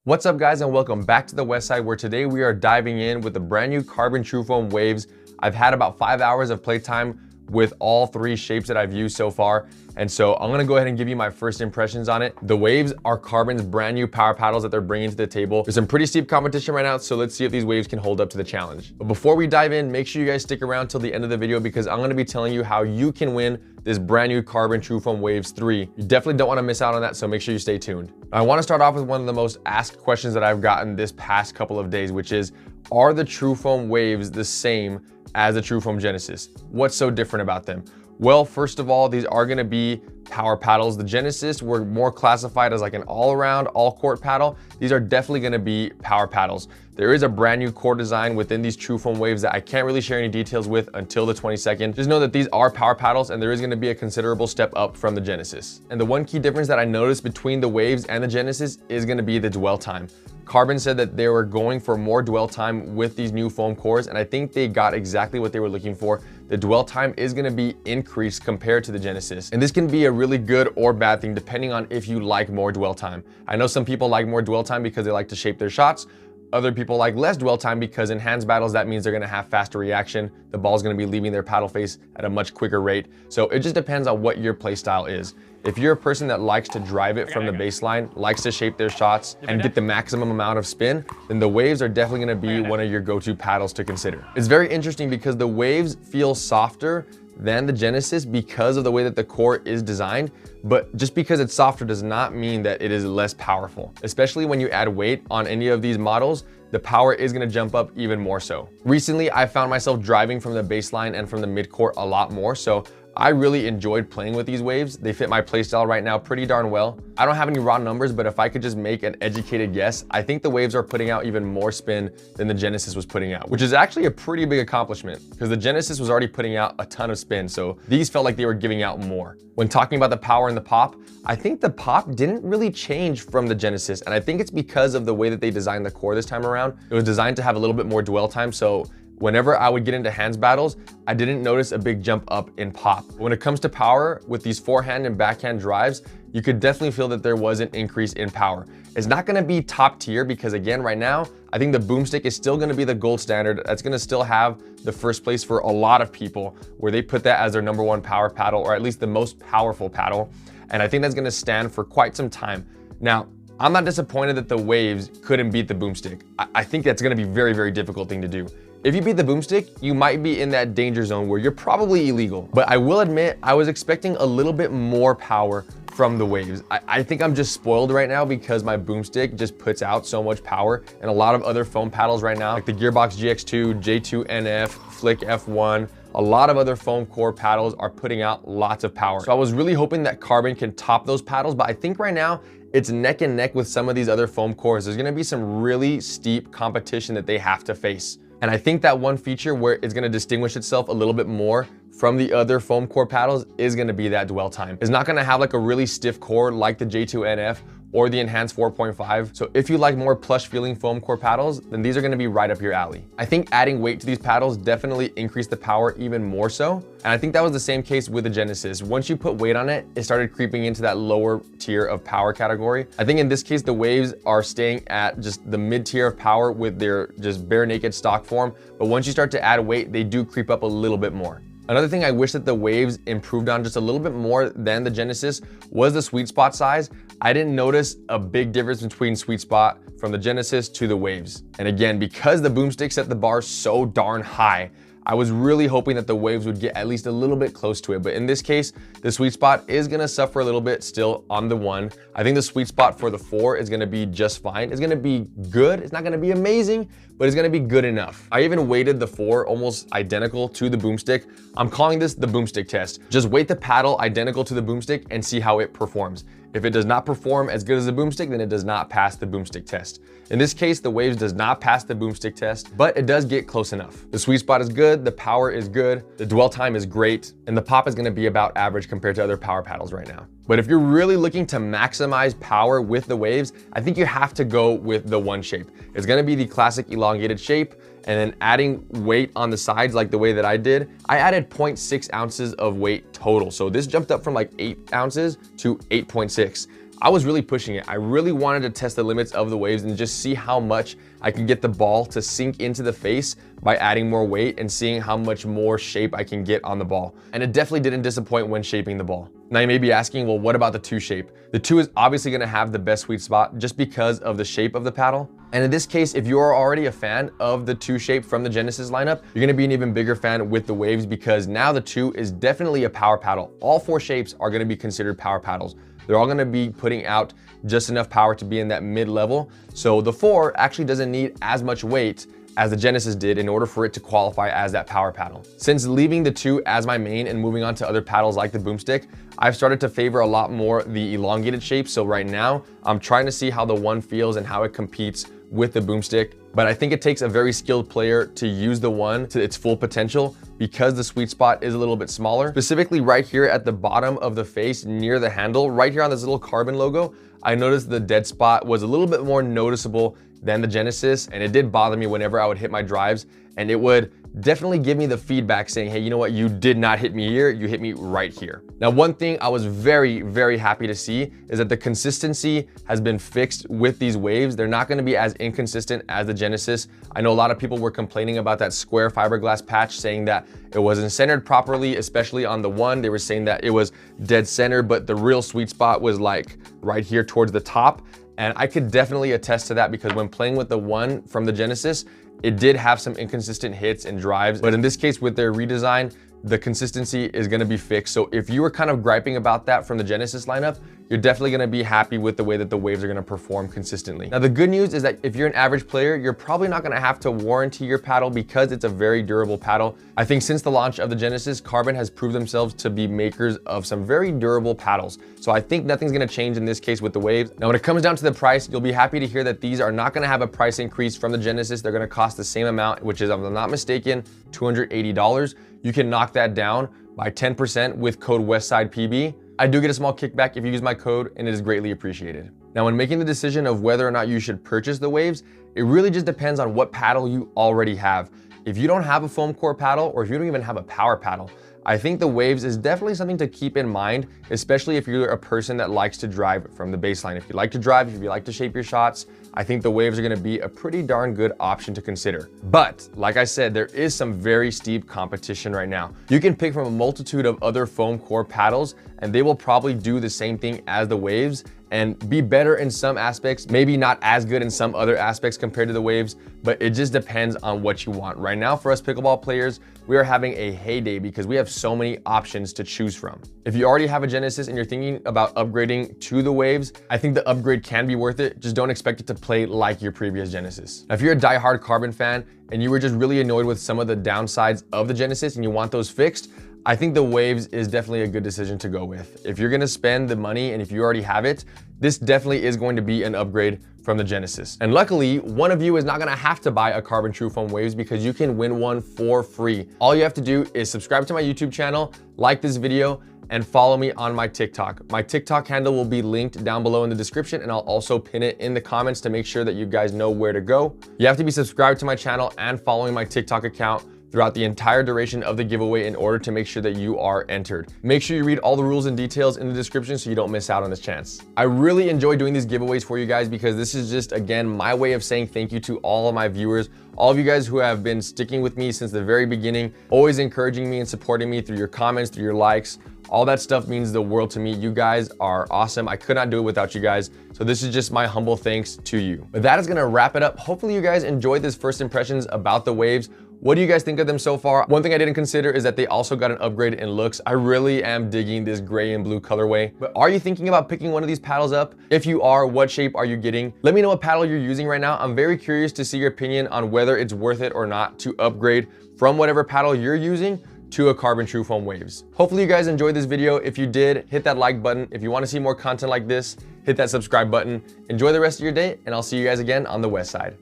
What's up guys, and welcome back to the West Side, where today we are diving in with the brand new CRBN TruFoam Waves. I've had about 5 hours of playtime with all 3 shapes that I've used so far. And so I'm gonna go ahead and give you my first impressions on it. The Waves are CRBN's brand new power paddles that they're bringing to the table. There's some pretty steep competition right now, so let's see if these Waves can hold up to the challenge. But before we dive in, make sure you guys stick around till the end of the video, because I'm gonna be telling you how you can win this brand new CRBN TruFoam Waves 3. You definitely don't wanna miss out on that, so make sure you stay tuned. I wanna start off with one of the most asked questions that I've gotten this past couple of days, which is, are the TruFoam Waves the same as the TruFoam Genesis? What's so different about them? Well, first of all, these are gonna be power paddles. The Genesis were more classified as like an all-around, all-court paddle. These are definitely gonna be power paddles. There is a brand new core design within these TruFoam Waves that I can't really share any details with until the 22nd. Just know that these are power paddles, and there is gonna be a considerable step up from the Genesis. And the one key difference that I noticed between the Waves and the Genesis is gonna be the dwell time. CRBN said that they were going for more dwell time with these new foam cores, and I think they got exactly what they were looking for. The dwell time is gonna be increased compared to the Genesis. And this can be a really good or bad thing depending on if you like more dwell time. I know some people like more dwell time because they like to shape their shots. Other people like less dwell time because in hands battles, that means they're gonna have faster reaction. The ball's gonna be leaving their paddle face at a much quicker rate. So it just depends on what your play style is. If you're a person that likes to drive it from the baseline, likes to shape their shots and get the maximum amount of spin, then the Waves are definitely gonna be one of your go-to paddles to consider. It's very interesting because the Waves feel softer than the Genesis because of the way that the core is designed, but just because it's softer does not mean that it is less powerful. Especially when you add weight on any of these models, the power is gonna jump up even more so. Recently, I found myself driving from the baseline and from the mid-court a lot more, so I really enjoyed playing with these Waves. They fit my playstyle right now pretty darn well. I don't have any raw numbers, but if I could just make an educated guess, I think the Waves are putting out even more spin than the Genesis was putting out, which is actually a pretty big accomplishment because the Genesis was already putting out a ton of spin, so these felt like they were giving out more. When talking about the power and the pop, I think the pop didn't really change from the Genesis, and I think it's because of the way that they designed the core this time around. It was designed to have a little bit more dwell time, so whenever I would get into hands battles, I didn't notice a big jump up in pop. When it comes to power, with these forehand and backhand drives, you could definitely feel that there was an increase in power. It's not gonna be top tier because again, right now, I think the Boomstik is still gonna be the gold standard. That's gonna still have the first place for a lot of people, where they put that as their #1 power paddle, or at least the most powerful paddle. And I think that's gonna stand for quite some time. Now, I'm not disappointed that the Waves couldn't beat the Boomstik. I think that's gonna be a very, very difficult thing to do. If you beat the Boomstik, you might be in that danger zone where you're probably illegal. But I will admit, I was expecting a little bit more power from the Waves. I think I'm just spoiled right now because my Boomstik just puts out so much power, and a lot of other foam paddles right now, like the Gearbox GX2, J2 NF, Flick F1, a lot of other foam core paddles are putting out lots of power. So I was really hoping that CRBN can top those paddles, but I think right now, it's neck and neck with some of these other foam cores. There's gonna be some really steep competition that they have to face. And I think that one feature where it's gonna distinguish itself a little bit more from the other foam core paddles is gonna be that dwell time. It's not gonna have like a really stiff core like the J2 NF or the Enhanced 4.5. So if you like more plush feeling foam core paddles, then these are gonna be right up your alley. I think adding weight to these paddles definitely increased the power even more so. And I think that was the same case with the Genesis. Once you put weight on it, it started creeping into that lower tier of power category. I think in this case, the Waves are staying at just the mid tier of power with their just bare naked stock form. But once you start to add weight, they do creep up a little bit more. Another thing I wish that the Waves improved on just a little bit more than the Genesis was the sweet spot size. I didn't notice a big difference between sweet spot from the Genesis to the Waves. And again, because the Boomstik set the bar so darn high, I was really hoping that the Waves would get at least a little bit close to it. But in this case, the sweet spot is gonna suffer a little bit still on the 1. I think the sweet spot for the 4 is gonna be just fine. It's gonna be good. It's not gonna be amazing, but it's gonna be good enough. I even weighted the 4 almost identical to the Boomstik. I'm calling this the Boomstik test. Just weight the paddle identical to the Boomstik and see how it performs. If it does not perform as good as the Boomstik, then it does not pass the Boomstik test. In this case, the Waves does not pass the Boomstik test, but it does get close enough. The sweet spot is good, the power is good, the dwell time is great, and the pop is gonna be about average compared to other power paddles right now. But if you're really looking to maximize power with the Waves, I think you have to go with the 1 shape. It's gonna be the classic elongated shape, and then adding weight on the sides like the way that I did. I added 0.6 ounces of weight total. So this jumped up from like 8 ounces to 8.6. I was really pushing it. I really wanted to test the limits of the Waves and just see how much I can get the ball to sink into the face by adding more weight and seeing how much more shape I can get on the ball. And it definitely didn't disappoint when shaping the ball. Now you may be asking, well, what about the 2 shape? The 2 is obviously gonna have the best sweet spot just because of the shape of the paddle. And in this case, if you are already a fan of the 2 shape from the Genesis lineup, you're gonna be an even bigger fan with the Waves because now the 2 is definitely a power paddle. All 4 shapes are gonna be considered power paddles. They're all gonna be putting out just enough power to be in that mid-level. So the 4 actually doesn't need as much weight as the Genesis did in order for it to qualify as that power paddle. Since leaving the 2 as my main and moving on to other paddles like the Boomstik, I've started to favor a lot more the elongated shape. So right now, I'm trying to see how the 1 feels and how it competes with the Boomstik. But I think it takes a very skilled player to use the 1 to its full potential because the sweet spot is a little bit smaller. Specifically right here at the bottom of the face near the handle, right here on this little carbon logo, I noticed the dead spot was a little bit more noticeable than the Genesis, and it did bother me whenever I would hit my drives, and it would definitely give me the feedback saying, hey, you know what, you did not hit me here, you hit me right here. Now, one thing I was very, very happy to see is that the consistency has been fixed with these Waves. They're not gonna be as inconsistent as the Genesis. I know a lot of people were complaining about that square fiberglass patch, saying that it wasn't centered properly, especially on the 1. They were saying that it was dead center, but the real sweet spot was like right here towards the top. And I could definitely attest to that because when playing with the 1 from the Genesis, it did have some inconsistent hits and drives. But in this case, with their redesign, the consistency is gonna be fixed. So if you were kind of griping about that from the Genesis lineup, you're definitely gonna be happy with the way that the Waves are gonna perform consistently. Now, the good news is that if you're an average player, you're probably not gonna have to warranty your paddle because it's a very durable paddle. I think since the launch of the Genesis, Carbon has proved themselves to be makers of some very durable paddles. So I think nothing's gonna change in this case with the Waves. Now, when it comes down to the price, you'll be happy to hear that these are not gonna have a price increase from the Genesis. They're gonna cost the same amount, which is, if I'm not mistaken, $280. You can knock that down by 10% with code WestsidePB. I do get a small kickback if you use my code, and it is greatly appreciated. Now, when making the decision of whether or not you should purchase the Waves, it really just depends on what paddle you already have. If you don't have a foam core paddle, or if you don't even have a power paddle, I think the Waves is definitely something to keep in mind, especially if you're a person that likes to drive from the baseline. If you like to drive, if you like to shape your shots, I think the Waves are gonna be a pretty darn good option to consider. But like I said, there is some very steep competition right now. You can pick from a multitude of other foam core paddles, and they will probably do the same thing as the Waves and be better in some aspects, maybe not as good in some other aspects compared to the Waves, but it just depends on what you want. Right now, for us pickleball players, we are having a heyday because we have so many options to choose from. If you already have a Genesis and you're thinking about upgrading to the Waves, I think the upgrade can be worth it. Just don't expect it to play like your previous Genesis. Now, if you're a diehard Carbon fan and you were just really annoyed with some of the downsides of the Genesis and you want those fixed, I think the Waves is definitely a good decision to go with. If you're gonna spend the money and if you already have it, this definitely is going to be an upgrade from the Genesis. And luckily, one of you is not gonna have to buy a CRBN TruFoam Waves because you can win one for free. All you have to do is subscribe to my YouTube channel, like this video, and follow me on my TikTok. My TikTok handle will be linked down below in the description, and I'll also pin it in the comments to make sure that you guys know where to go. You have to be subscribed to my channel and following my TikTok account throughout the entire duration of the giveaway in order to make sure that you are entered. Make sure you read all the rules and details in the description so you don't miss out on this chance. I really enjoy doing these giveaways for you guys because this is just, again, my way of saying thank you to all of my viewers, all of you guys who have been sticking with me since the very beginning, always encouraging me and supporting me through your comments, through your likes. All that stuff means the world to me. You guys are awesome. I could not do it without you guys. So this is just my humble thanks to you. But that is gonna wrap it up. Hopefully you guys enjoyed this first impressions about the Waves. What do you guys think of them so far? One thing I didn't consider is that they also got an upgrade in looks. I really am digging this gray and blue colorway. But are you thinking about picking one of these paddles up? If you are, what shape are you getting? Let me know what paddle you're using right now. I'm very curious to see your opinion on whether it's worth it or not to upgrade from whatever paddle you're using to a CRBN TruFoam Waves. Hopefully you guys enjoyed this video. If you did, hit that like button. If you want to see more content like this, hit that subscribe button. Enjoy the rest of your day, and I'll see you guys again on the West Side.